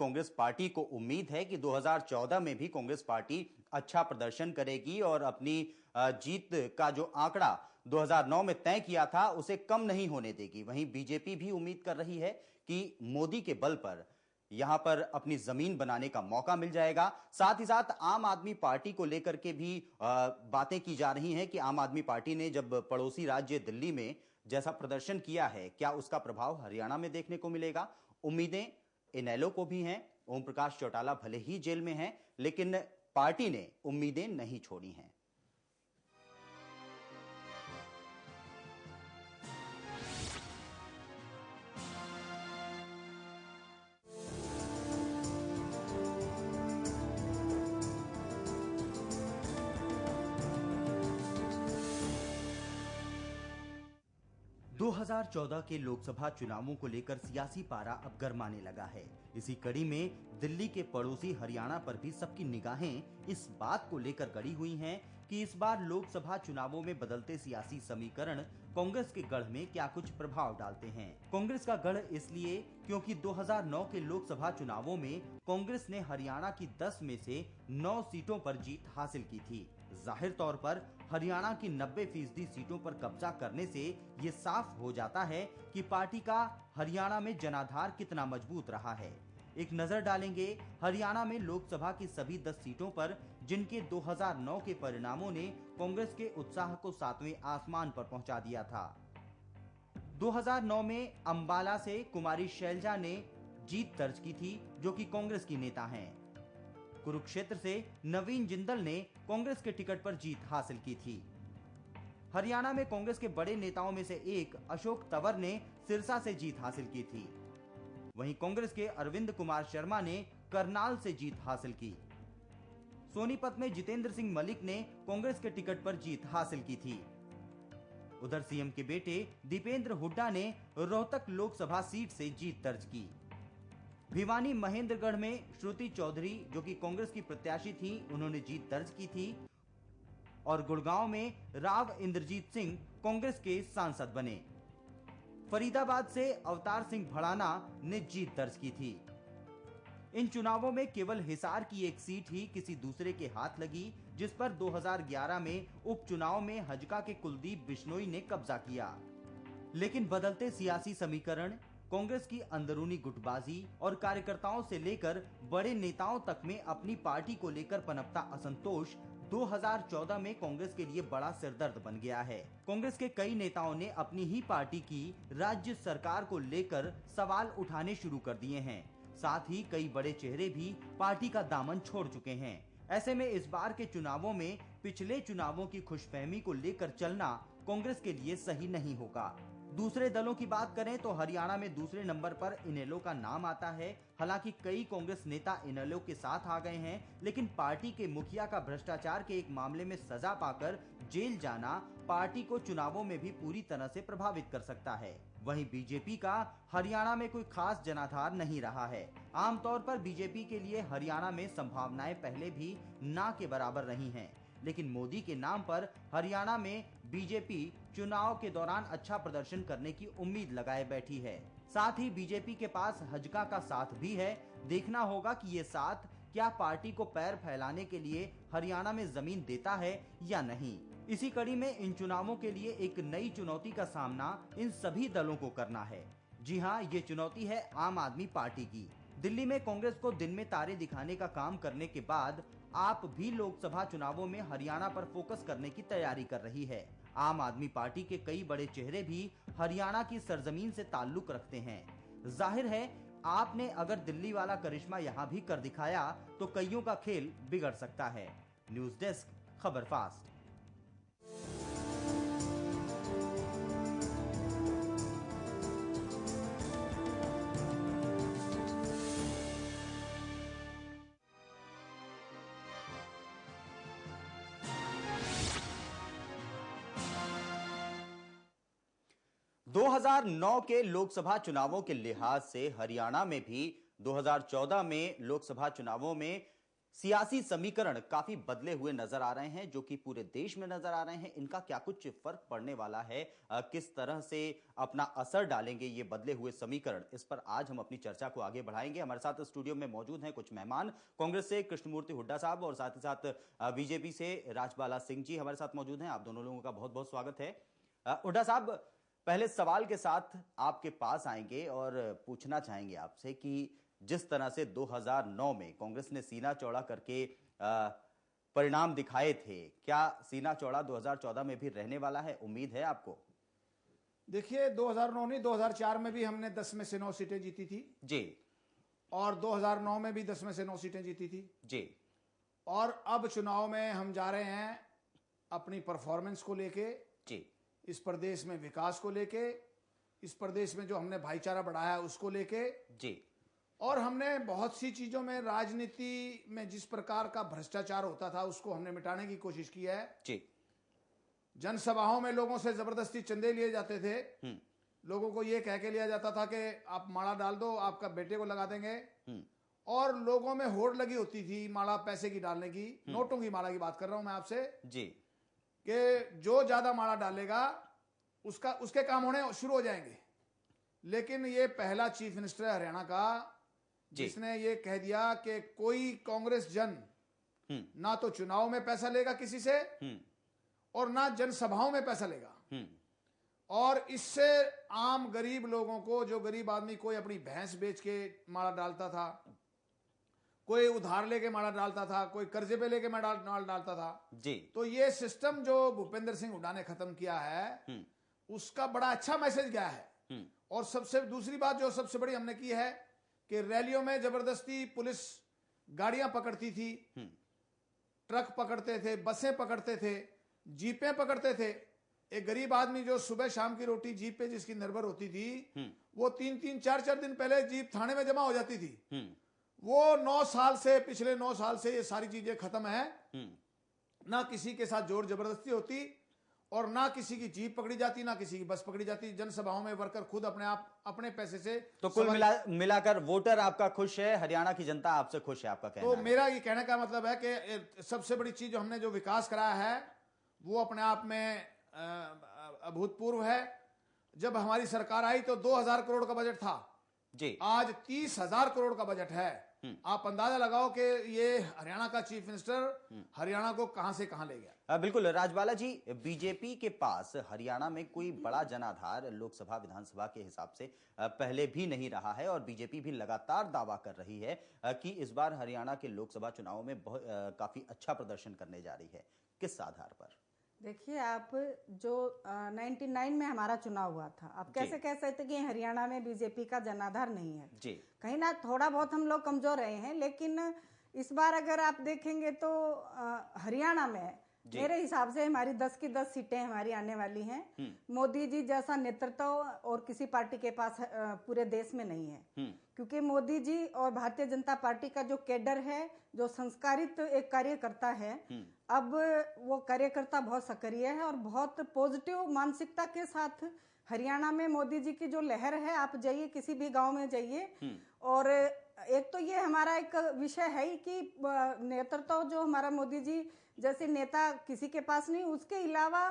Congress party को उम्मीद है कि 2014 में भी कांग्रेस पार्टी अच्छा प्रदर्शन करेगी और अपनी जीत का जो आंकड़ा 2009 में तय किया था उसे कम नहीं होने देगी। वहीं बीजेपी भी उम्मीद कर रही है कि मोदी के बल पर यहां पर अपनी जमीन बनाने का मौका मिल जाएगा। साथ ही साथ आम आदमी पार्टी को लेकर के भी बातें की जा रही हैं कि आम आदमी पार्टी ने जब पड़ोसी राज्य दिल्ली में जैसा प्रदर्शन किया है, क्या उसका प्रभाव हरियाणा में देखने को मिलेगा। उम्मीदें इनेलो को भी हैं। ओम प्रकाश चौटाला भले ही जेल में हैं, लेकिन पार्टी ने उम्मीदें नहीं छोड़ी हैं। 2014 के लोकसभा चुनावों को लेकर सियासी पारा अब गरमाने लगा है। इसी कड़ी में दिल्ली के पड़ोसी हरियाणा पर भी सबकी निगाहें इस बात को लेकर गड़ी हुई हैं कि इस बार लोकसभा चुनावों में बदलते सियासी समीकरण कांग्रेस के गढ़ में क्या कुछ प्रभाव डालते हैं। कांग्रेस का गढ़ इसलिए क्योंकि 2009 के लोकसभा चुनावों में कांग्रेस ने हरियाणा की 10 में से 9 सीटों पर जीत हासिल की थी। जाहिर तौर पर हरियाणा की 90% सीटों पर कब्जा करने से ये साफ हो जाता है कि पार्टी का हरियाणा में जनाधार कितना मजबूत रहा है। एक नजर डालेंगे हरियाणा में लोकसभा की सभी 10 सीटों पर, जिनके 2009 के परिणामों ने कांग्रेस के उत्साह को 7वें आसमान पर पहुंचा दिया था। 2009 में अंबाला से कुमारी शैलजा ने जीत दर्ज की थी, जो कि कांग्रेस की नेता हैं। कुरुक्षेत्र से नवीन जिंदल ने कांग्रेस के टिकट पर जीत हासिल की थी। हरियाणा में कांग्रेस के बड़े नेताओं में से एक अशोक तंवर ने सिरसा से जीत हासिल की थी। वहीं कांग्रेस के अरविंद कुमार शर्मा ने करनाल से जीत हासिल की। सोनीपत में जितेंद्र सिंह मलिक ने कांग्रेस के टिकट पर जीत हासिल की थी। उधर सीएम के बेटे दीपेंद्र हुड्डा ने रोहतक लोकसभा सीट से जीत दर्ज की। भिवानी महेंद्रगढ़ में श्रुति चौधरी, जो कि कांग्रेस की प्रत्याशी थी, उन्होंने जीत दर्ज की थी। और गुड़गांव में राव इंद्रजीत सिंह कांग्रेस के सांसद बने। फरीदाबाद से अवतार सिंह भड़ाना ने जीत दर्ज की थी। इन चुनावों में केवल हिसार की एक सीट ही किसी दूसरे के हाथ लगी, जिस पर 2011 में उपचुनाव में हजका के कुलदीप बिश्नोई ने कब्जा किया। लेकिन बदलते सियासी समीकरण, कांग्रेस की अंदरूनी गुटबाजी और कार्यकर्ताओं से लेकर बड़े नेताओं तक में अपनी पार्टी को लेकर पनपता असंतोष 2014 में कांग्रेस के लिए बड़ा सिरदर्द बन गया है। कांग्रेस के कई नेताओं ने अपनी ही पार्टी की राज्य सरकार को लेकर सवाल उठाने शुरू कर दिए हैं। साथ ही कई बड़े चेहरे भी पार्टी का दामन छोड़ चुके हैं। ऐसे में इस बार के चुनावों में पिछले चुनावों की खुशफहमी को लेकर चलना कांग्रेस के लिए सही नहीं होगा। दूसरे दलों की बात करें तो हरियाणा में दूसरे नंबर पर इनेलो का नाम आता है। हालांकि कई कांग्रेस नेता इनेलो के साथ आ गए हैं, लेकिन पार्टी के मुखिया का भ्रष्टाचार के एक मामले में सजा पाकर जेल जाना पार्टी को चुनावों में भी पूरी तरह से प्रभावित कर सकता है। वहीं बीजेपी का हरियाणा में कोई खास जनाधार नहीं रहा है। आमतौर पर बीजेपी के लिए हरियाणा में संभावनाएं पहले भी ना के बराबर रही हैं, लेकिन मोदी के नाम पर हरियाणा में बीजेपी चुनाव के दौरान अच्छा प्रदर्शन करने की उम्मीद लगाए बैठी है। साथ ही बीजेपी के पास हजका का साथ भी है। देखना होगा कि ये साथ क्या पार्टी को पैर फैलाने के लिए हरियाणा में जमीन देता है या नहीं। इसी कड़ी में इन चुनावों के लिए एक नई चुनौती का सामना इन सभी दलों को करना है। जी हाँ, ये चुनौती है आम आदमी पार्टी की। दिल्ली में कांग्रेस को दिन में तारे दिखाने का काम करने के बाद आप भी लोकसभा चुनावों में हरियाणा पर फोकस करने की तैयारी कर रही है। आम आदमी पार्टी के कई बड़े चेहरे भी हरियाणा की सरजमीन से ताल्लुक रखते हैं। जाहिर है, आपने अगर दिल्ली वाला करिश्मा यहां भी कर दिखाया तो कईयों का खेल बिगड़ सकता है। न्यूज डेस्क, खबर फास्ट। दो 2009 के लोकसभा चुनावों के लिहाज से हरियाणा में भी 2014 में लोकसभा चुनावों में सियासी समीकरण काफी बदले हुए नजर आ रहे हैं, जो कि पूरे देश में नजर आ रहे हैं। इनका क्या कुछ फर्क पड़ने वाला है? किस तरह से अपना असर डालेंगे ये बदले हुए समीकरण? इस पर आज हम अपनी चर्चा को आगे बढ़ाएंगे। हमारे साथ स्टूडियो में मौजूद हैं कुछ मेहमान। कांग्रेस से कृष्णमूर्ति हुड्डा साहब और साथ ही साथ बीजेपी से राजबाला सिंह जी हमारे साथ मौजूद हैं। आप दोनों लोगों का बहुत बहुत स्वागत है। हुड्डा साहब, पहले सवाल के साथ आपके पास आएंगे और पूछना चाहेंगे आपसे कि जिस तरह से 2009 में कांग्रेस ने सीना चौड़ा करके परिणाम दिखाए थे, क्या सीना चौड़ा 2014 में भी रहने वाला है? उम्मीद है आपको? देखिए, 2009 नहीं, 2004 में भी हमने 10 में से 9 सीटें जीती थी जी, और 2009 में भी 10 में से 9 सीटें जीती थी जी। और अब चुनाव में हम जा रहे हैं अपनी परफॉर्मेंस को लेके जी, इस प्रदेश में विकास को लेके, इस प्रदेश में जो हमने भाईचारा बढ़ाया उसको लेके जी, और हमने बहुत सी चीजों में, राजनीति में जिस प्रकार का भ्रष्टाचार होता था उसको हमने मिटाने की कोशिश की है। जी। जनसभाओं में लोगों से जबरदस्ती चंदे लिए जाते थे। लोगों को ये कह के लिया जाता था कि आप माला डाल दो, आपका बेटे को लगा देंगे। और लोगों में होड़ लगी होती थी माला पैसे की डालने की। नोटों की माला की बात कर रहा हूं मैं आपसे जी, कि जो ज्यादा माला डालेगा उसके काम होने शुरू हो जाएंगे। लेकिन ये पहला चीफ मिनिस्टर है हरियाणा का जिसने ये कह दिया कि कोई कांग्रेस जन ना तो चुनाव में पैसा लेगा किसी से और ना जनसभाओं में पैसा लेगा। और इससे आम गरीब लोगों को, जो गरीब आदमी कोई अपनी भैंस बेच के माला डालता था, कोई उधार लेके माला डालता था, कोई कर्जे पे लेके माला डालता था जी, तो ये सिस्टम जो भूपेंद्र सिंह हुड्डा ने खत्म किया है उसका बड़ा अच्छा मैसेज गया है। और सबसे दूसरी बात जो सबसे बड़ी हमने की है कि रैलियों में जबरदस्ती पुलिस गाड़ियां पकड़ती थी, ट्रक पकड़ते थे, बसें पकड़ते थे, जीपें पकड़ते थे। एक गरीब आदमी जो सुबह शाम की रोटी जीप पे जिसकी निर्भर होती थी, वो 3-3, 4-4 दिन पहले जीप थाने में जमा हो जाती थी। वो 9 साल से, पिछले 9 साल से ये सारी चीजें खत्म है। ना किसी के साथ जोर जबरदस्ती होती और ना किसी की जीप पकड़ी जाती, ना किसी की बस पकड़ी जाती। जनसभाओं में वर्कर खुद अपने पैसे से। तो कुल मिलाकर वोटर आपका खुश है, हरियाणा की जनता आपसे खुश है, आपका कहना तो है? मेरा ये कहने का मतलब है कि सबसे बड़ी चीज जो हमने जो विकास कराया है वो अपने आप में अभूतपूर्व है। जब हमारी सरकार आई तो 2000 करोड़ का बजट था जी, आज 30,000 करोड़ का बजट है। आप अंदाजा लगाओ कि ये हरियाणा का चीफ मिनिस्टर हरियाणा को कहां से कहां ले गया। बिल्कुल राजबाला जी, बीजेपी के पास हरियाणा में कोई बड़ा जनाधार लोकसभा विधानसभा के हिसाब से पहले भी नहीं रहा है और बीजेपी भी लगातार दावा कर रही है कि इस बार हरियाणा के लोकसभा चुनाव में काफी अच्छा प्रदर्शन करने जा रही है। किस आधार पर? देखिए, आप जो 99 में हमारा चुनाव हुआ था, आप कैसे कह सकते कि हरियाणा में बीजेपी का जनाधार नहीं है? जी, कहीं ना थोड़ा बहुत हम लोग कमजोर रहे हैं, लेकिन इस बार अगर आप देखेंगे तो हरियाणा में मेरे हिसाब से हमारी 10 की 10 सीटें हमारी आने वाली हैं। मोदी जी जैसा नेतृत्व और किसी पार्टी के पास पूरे देश में नहीं है, क्योंकि मोदी जी और भारतीय जनता पार्टी का जो कैडर है, जो संस्कारित एक कार्यकर्ता है, अब वो कार्यकर्ता बहुत सक्रिय है और बहुत पॉजिटिव मानसिकता के साथ हरियाणा में मोदी जी की जो लहर है, आप जाइए किसी भी गांव में जाइए। और एक तो ये हमारा एक विषय है ही कि नेतृत्व जो हमारा मोदी जी जैसे नेता किसी के पास नहीं। उसके अलावा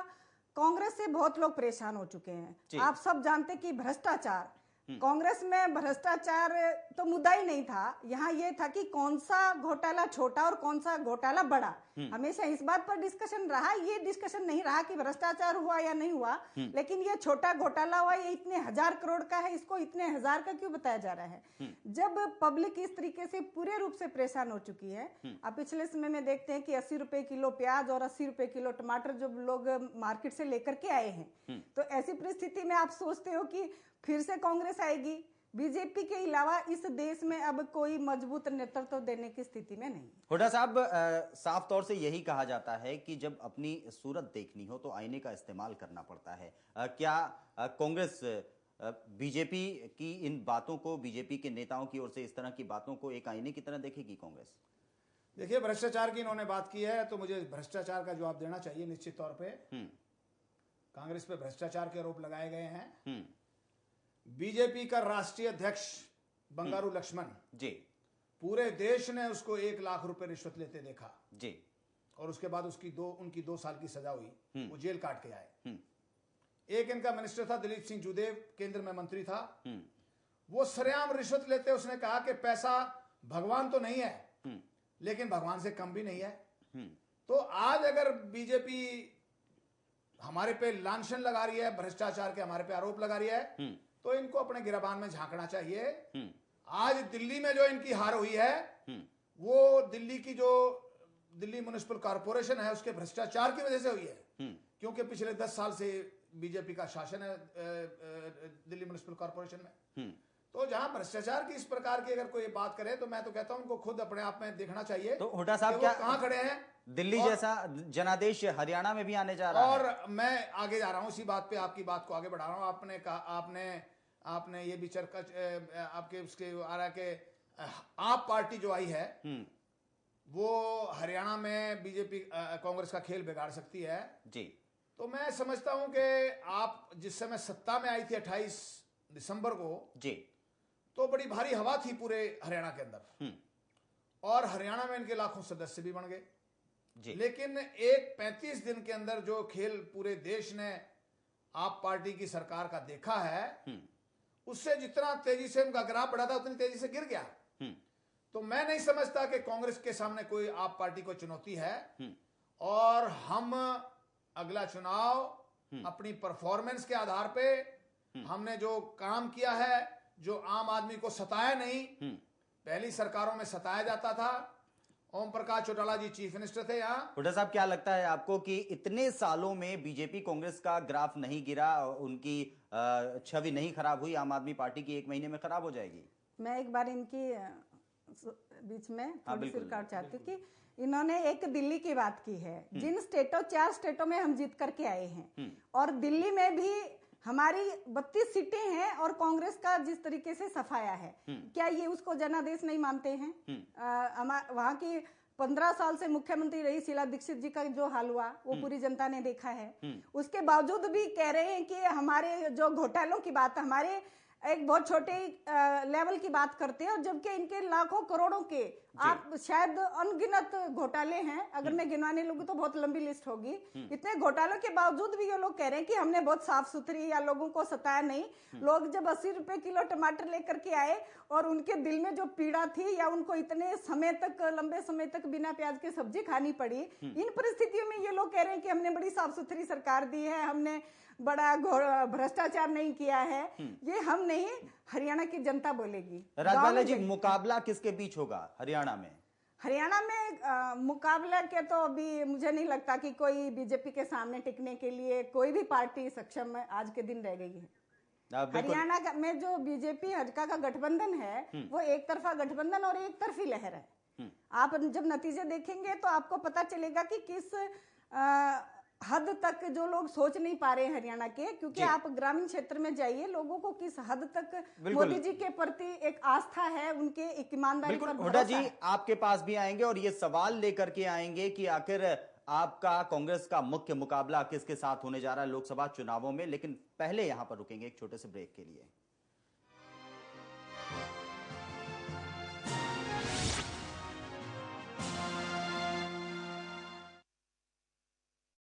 कांग्रेस से बहुत लोग परेशान हो चुके हैं। आप सब जानते कि भ्रष्टाचार, कांग्रेस में भ्रष्टाचार तो मुद्दा ही नहीं था। यहाँ ये था कि कौन सा घोटाला छोटा और कौन सा घोटाला बड़ा। हमेशा इस बात पर डिस्कशन रहा, ये डिस्कशन नहीं रहा कि भ्रष्टाचार हुआ या नहीं हुआ, लेकिन ये छोटा घोटाला हुआ, ये इतने 1000 करोड़ का है, इसको इतने 1000 का क्यों बताया जा रहा है? जब पब्लिक इस तरीके से पूरे रूप से परेशान हो चुकी है। अब पिछले समय में देखते हैं कि 80 रुपए किलो प्याज और 80 रुपए किलो टमाटर जब लोग मार्केट से लेकर के आए हैं, तो ऐसी परिस्थिति में आप सोचते हो कि फिर से कांग्रेस आएगी। बीजेपी के अलावा इस देश में अब कोई मजबूत नेतृत्व देने की स्थिति में नहीं। हुड्डा साहब, साफ तौर से यही कहा जाता है कि जब अपनी सूरत देखनी हो तो आईने का इस्तेमाल करना पड़ता है। क्या कांग्रेस बीजेपी की इन बातों को, बीजेपी के नेताओं की ओर से इस तरह की बातों को एक आईने की तरह देखेगी कांग्रेस? देखिए, भ्रष्टाचार की इन्होंने बात की है तो मुझे भ्रष्टाचार का जवाब देना चाहिए। निश्चित तौर पे कांग्रेस पे भ्रष्टाचार के आरोप लगाए गए हैं। बीजेपी का राष्ट्रीय अध्यक्ष बंगारू लक्ष्मण जी पूरे देश ने उसको 1 लाख रुपए रिश्वत लेते देखा जी, और उसके बाद उनकी 2 साल की सजा हुई, वो जेल काट के आए। 1 इनका मिनिस्टर था दिलीप सिंह जूदेव, केंद्र में मंत्री था, वो सरेआम रिश्वत लेते, उसने कहा कि पैसा भगवान तो नहीं है लेकिन भगवान से कम भी नहीं है। तो आज अगर बीजेपी हमारे पे लांछन लगा रही है, भ्रष्टाचार के हमारे पे आरोप लगा रही है, तो इनको अपने गिरबान में झांकना चाहिए। आज दिल्ली में जो इनकी हार हुई है वो दिल्ली म्युनिसिपल कॉर्पोरेशन है उसके भ्रष्टाचार की वजह से हुई है, क्योंकि पिछले 10 साल से बीजेपी का शासन है दिल्ली म्युनिसिपल कॉर्पोरेशन में। तो जहां भ्रष्टाचार की इस प्रकार की अगर कोई बात करे तो मैं तो कहता हूं उनको खुद अपने आप में देखना चाहिए। तो हुड्डा साहब क्या कहां खड़े हैं? दिल्ली जैसा जनादेश हरियाणा में भी आने जा रहा है। और मैं आगे जा रहा हूं इसी बात पे, आपकी बात को आगे बढ़ा रहा हूं। आपने ये भी चर्चा आपके उसके आ रहा है कि आप पार्टी जो आई है वो हरियाणा में बीजेपी कांग्रेस का खेल बिगाड़ सकती है जी। तो मैं समझता हूं कि आप जिस समय सत्ता में आई थी 28 दिसंबर को जी, तो बड़ी भारी हवा थी पूरे हरियाणा के अंदर और हरियाणा में इनके लाखों सदस्य भी बन गए जी। लेकिन एक 35 दिन के अंदर जो खेल पूरे देश ने आप पार्टी की सरकार का देखा है उससे जितना तेजी से उनका ग्राफ बढ़ा था उतनी तेजी से गिर गया। तो मैं नहीं समझता कि कांग्रेस के सामने कोई आप पार्टी को चुनौती है और हम अगला चुनाव अपनी परफॉर्मेंस के आधार पे हमने जो काम किया है, जो आम आदमी को सताया नहीं, पहली सरकारों में सताया जाता था। ओम प्रकाश चौटाला जी चीफ मिनिस्टर थे यहाँ। हुड्डा साहब क्या लगता है आपको कि इतने सालों में बीजेपी कांग्रेस का ग्राफ नहीं गिरा, उनकी छवि नहीं खराब हुई, आम आदमी पार्टी की 1 महीने में खराब हो जाएगी? मैं एक बार इनकी बीच में थोड़ी सी रिकॉर्ड चाहती हूँ कि इन्होंने एक दिल्ली की बात की है, जिन 4 स्टेटों में हम जीत करके आए हैं और दिल्ली में भी हमारी 32 सीटें हैं और कांग्रेस का जिस तरीके से सफाया है, क्या ये उसको जनादेश नहीं मानते हैं? वहां की 15 साल से मुख्यमंत्री रही शीला दीक्षित जी का जो हाल हुआ वो पूरी जनता ने देखा है। उसके बावजूद भी कह रहे हैं कि हमारे जो घोटालों की बात, हमारे एक बहुत छोटे लेवल की बात करते हैं और जबकि इनके लाखों करोड़ों के आप शायद अनगिनत घोटाले हैं, अगर मैं गिनवाने लगूं तो बहुत लंबी लिस्ट होगी। इतने घोटालों के बावजूद भी ये लोग कह रहे हैं कि हमने बहुत साफ सुथरी या लोगों को सताया नहीं। लोग जब 80 रुपए किलो टमाटर लेकर के आए और उनके दिल में जो पीड़ा थी या उनको इतने समय तक, लंबे समय तक बिना प्याज के सब्जी खानी पड़ी, इन परिस्थितियों में ये लोग कह रहे हैं कि हमने बड़ी साफ सुथरी सरकार दी है, हमने बड़ा भ्रष्टाचार नहीं किया है। ये हम नहीं, हरियाणा की जनता बोलेगी। राजबाला जी, मुकाबला किसके बीच होगा हरियाणा में? हरियाणा में मुकाबला के तो अभी मुझे नहीं लगता कि कोई बीजेपी के सामने टिकने के लिए कोई भी पार्टी सक्षम आज के दिन रह गई है। हरियाणा में जो बीजेपी हजका का गठबंधन है वो एक तरफा गठबंधन और एक तरफी लहर है। आप जब नतीजे देखेंगे तो आपको पता चलेगा कि किस हद तक जो लोग सोच नहीं पा रहे हैं हरियाणा के, क्योंकि आप ग्रामीण क्षेत्र में जाइए, लोगों को किस हद तक मोदी जी के प्रति एक आस्था है, उनके एक ईमानदारी पर भरोसा है। हुड्डा जी आपके पास भी आएंगे और ये सवाल लेकर के आएंगे कि आखिर आपका कांग्रेस का मुख्य मुकाबला किसके साथ होने जा रहा है लोकसभा चुनावों में। लेकिन पहले यहां पर रुकेंगे एक छोटे से ब्रेक के लिए।